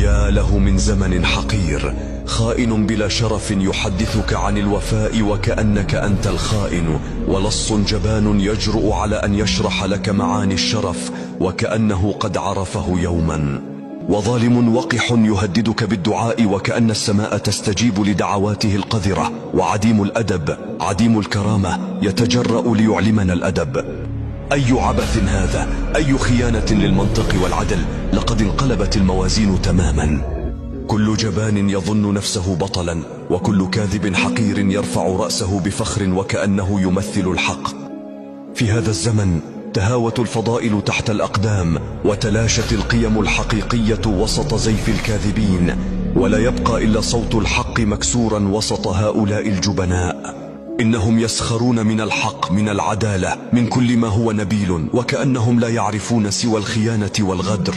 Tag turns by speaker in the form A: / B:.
A: يا له من زمن حقير، خائن بلا شرف يحدثك عن الوفاء وكأنك أنت الخائن، ولص جبان يجرؤ على أن يشرح لك معاني الشرف وكأنه قد عرفه يوما، وظالم وقح يهددك بالدعاء وكأن السماء تستجيب لدعواته القذرة، وعديم الأدب عديم الكرامة يتجرأ ليعلمنا الأدب. أي عبث هذا، أي خيانة للمنطق والعدل، لقد انقلبت الموازين تماما. كل جبان يظن نفسه بطلا، وكل كاذب حقير يرفع رأسه بفخر وكأنه يمثل الحق. في هذا الزمن تهاوت الفضائل تحت الأقدام، وتلاشت القيم الحقيقية وسط زيف الكاذبين، ولا يبقى إلا صوت الحق مكسورا وسط هؤلاء الجبناء. إنهم يسخرون من الحق، من العدالة، من كل ما هو نبيل، وكأنهم لا يعرفون سوى الخيانة والغدر.